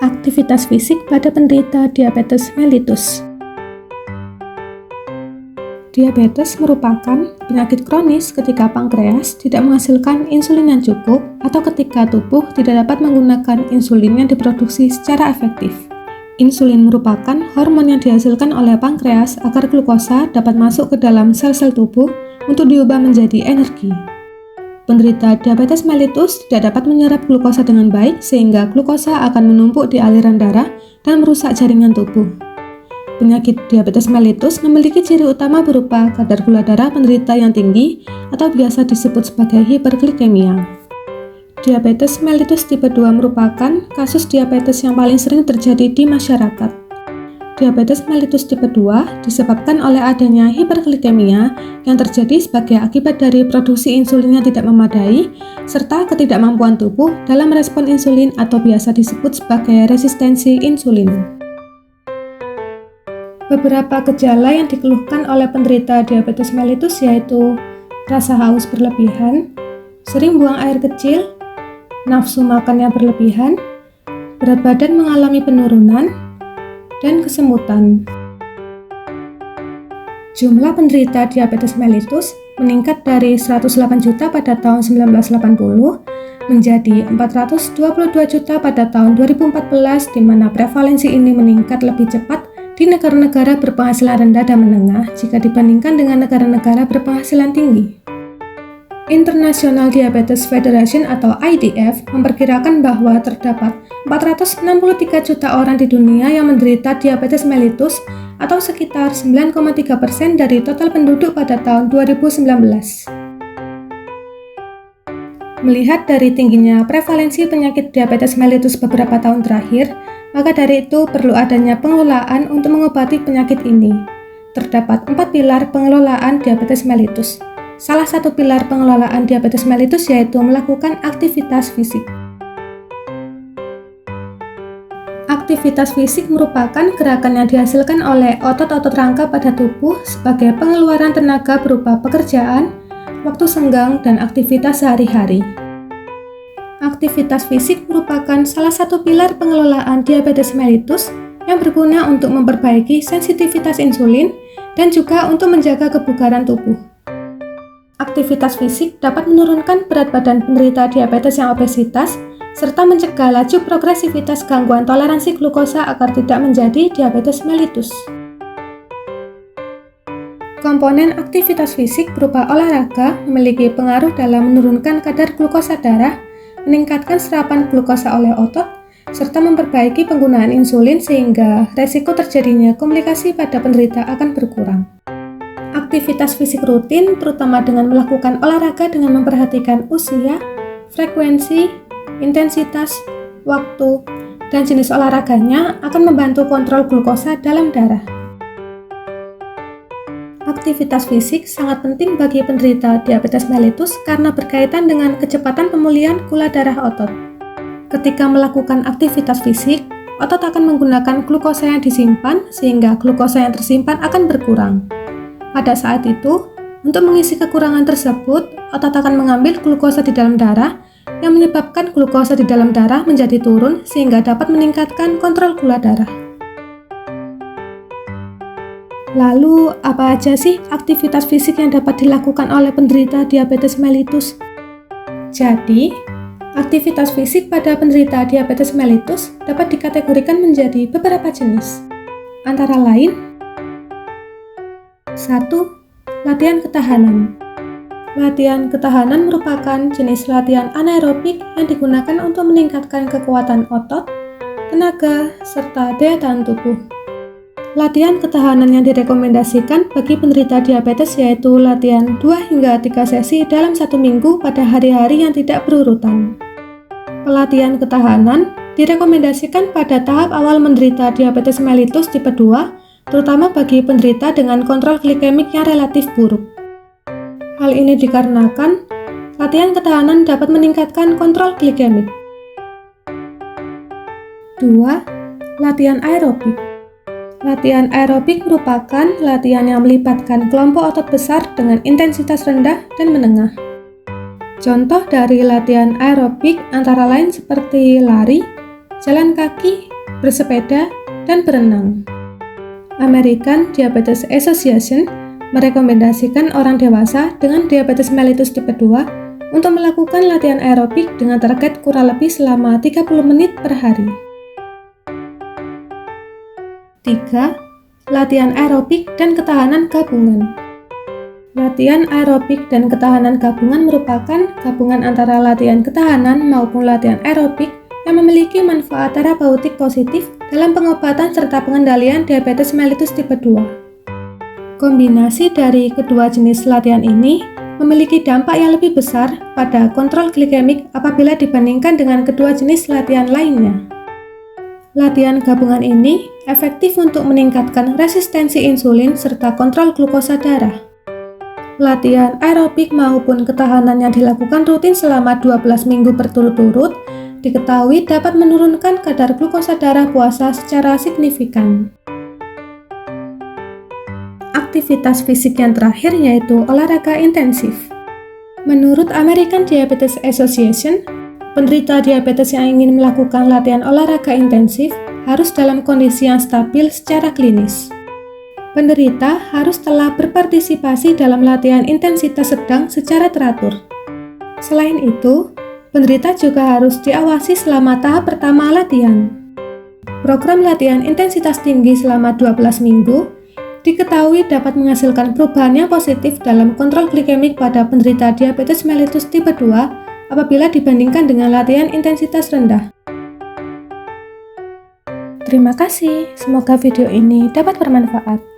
Aktivitas fisik pada penderita diabetes mellitus. Diabetes merupakan penyakit kronis ketika pankreas tidak menghasilkan insulin yang cukup atau ketika tubuh tidak dapat menggunakan insulin yang diproduksi secara efektif. Insulin merupakan hormon yang dihasilkan oleh pankreas agar glukosa dapat masuk ke dalam sel-sel tubuh untuk diubah menjadi energi. Penderita diabetes mellitus tidak dapat menyerap glukosa dengan baik sehingga glukosa akan menumpuk di aliran darah dan merusak jaringan tubuh. Penyakit diabetes mellitus memiliki ciri utama berupa kadar gula darah penderita yang tinggi atau biasa disebut sebagai hiperglikemia. Diabetes mellitus tipe 2 merupakan kasus diabetes yang paling sering terjadi di masyarakat. Diabetes mellitus tipe 2 disebabkan oleh adanya hiperglikemia yang terjadi sebagai akibat dari produksi insulin yang tidak memadai serta ketidakmampuan tubuh dalam merespon insulin atau biasa disebut sebagai resistensi insulin. Beberapa gejala yang dikeluhkan oleh penderita diabetes mellitus yaitu rasa haus berlebihan, sering buang air kecil, nafsu makan yang berlebihan, berat badan mengalami penurunan, dan kesemutan. Jumlah penderita diabetes mellitus meningkat dari 108 juta pada tahun 1980 menjadi 422 juta pada tahun 2014, di mana prevalensi ini meningkat lebih cepat di negara-negara berpenghasilan rendah dan menengah jika dibandingkan dengan negara-negara berpenghasilan tinggi. International Diabetes Federation atau IDF memperkirakan bahwa terdapat 463 juta orang di dunia yang menderita diabetes mellitus atau sekitar 9,3% dari total penduduk pada tahun 2019. Melihat dari tingginya prevalensi penyakit diabetes mellitus beberapa tahun terakhir, maka dari itu perlu adanya pengelolaan untuk mengobati penyakit ini. Terdapat 4 pilar pengelolaan diabetes mellitus. Salah satu pilar pengelolaan diabetes mellitus yaitu melakukan aktivitas fisik. Aktivitas fisik merupakan gerakan yang dihasilkan oleh otot-otot rangka pada tubuh sebagai pengeluaran tenaga berupa pekerjaan, waktu senggang, dan aktivitas sehari-hari. Aktivitas fisik merupakan salah satu pilar pengelolaan diabetes mellitus yang berguna untuk memperbaiki sensitivitas insulin dan juga untuk menjaga kebugaran tubuh. Aktivitas fisik dapat menurunkan berat badan penderita diabetes yang obesitas, serta mencegah laju progresivitas gangguan toleransi glukosa agar tidak menjadi diabetes mellitus. Komponen aktivitas fisik berupa olahraga memiliki pengaruh dalam menurunkan kadar glukosa darah, meningkatkan serapan glukosa oleh otot, serta memperbaiki penggunaan insulin sehingga resiko terjadinya komplikasi pada penderita akan berkurang. Aktivitas fisik rutin, terutama dengan melakukan olahraga dengan memperhatikan usia, frekuensi, intensitas, waktu, dan jenis olahraganya akan membantu kontrol glukosa dalam darah. Aktivitas fisik sangat penting bagi penderita diabetes mellitus karena berkaitan dengan kecepatan pemulihan gula darah otot. Ketika melakukan aktivitas fisik, otot akan menggunakan glukosa yang disimpan sehingga glukosa yang tersimpan akan berkurang. Pada saat itu, untuk mengisi kekurangan tersebut, otot akan mengambil glukosa di dalam darah yang menyebabkan glukosa di dalam darah menjadi turun sehingga dapat meningkatkan kontrol gula darah. Lalu, apa aja sih aktivitas fisik yang dapat dilakukan oleh penderita diabetes mellitus? Jadi, aktivitas fisik pada penderita diabetes mellitus dapat dikategorikan menjadi beberapa jenis. Antara lain, 1. Latihan ketahanan. Latihan ketahanan merupakan jenis latihan anaerobik yang digunakan untuk meningkatkan kekuatan otot, tenaga, serta daya tahan tubuh. Latihan ketahanan yang direkomendasikan bagi penderita diabetes yaitu latihan 2 hingga 3 sesi dalam 1 minggu pada hari-hari yang tidak berurutan. Pelatihan ketahanan direkomendasikan pada tahap awal menderita diabetes mellitus tipe 2, terutama bagi penderita dengan kontrol glikemik yang relatif buruk. Hal ini dikarenakan latihan ketahanan dapat meningkatkan kontrol glikemik. 2. Latihan aerobik. Latihan aerobik merupakan latihan yang melibatkan kelompok otot besar dengan intensitas rendah dan menengah. Contoh dari latihan aerobik antara lain seperti lari, jalan kaki, bersepeda, dan berenang. American Diabetes Association merekomendasikan orang dewasa dengan diabetes mellitus tipe 2 untuk melakukan latihan aerobik dengan target kurang lebih selama 30 menit per hari. 3. Latihan aerobik dan ketahanan gabungan. Latihan aerobik dan ketahanan gabungan merupakan gabungan antara latihan ketahanan maupun latihan aerobik yang memiliki manfaat terapeutik positif dalam pengobatan serta pengendalian diabetes mellitus tipe 2. Kombinasi dari kedua jenis latihan ini memiliki dampak yang lebih besar pada kontrol glikemik apabila dibandingkan dengan kedua jenis latihan lainnya. Latihan gabungan ini efektif untuk meningkatkan resistensi insulin serta kontrol glukosa darah. Latihan aerobik maupun ketahanan yang dilakukan rutin selama 12 minggu berturut-turut diketahui dapat menurunkan kadar glukosa darah puasa secara signifikan. Aktivitas fisik yang terakhir yaitu olahraga intensif. Menurut American Diabetes Association, penderita diabetes yang ingin melakukan latihan olahraga intensif harus dalam kondisi yang stabil secara klinis. Penderita harus telah berpartisipasi dalam latihan intensitas sedang secara teratur. Selain itu, penderita juga harus diawasi selama tahap pertama latihan. Program latihan intensitas tinggi selama 12 minggu diketahui dapat menghasilkan perubahan yang positif dalam kontrol glikemik pada penderita diabetes mellitus tipe 2 apabila dibandingkan dengan latihan intensitas rendah. Terima kasih, semoga video ini dapat bermanfaat.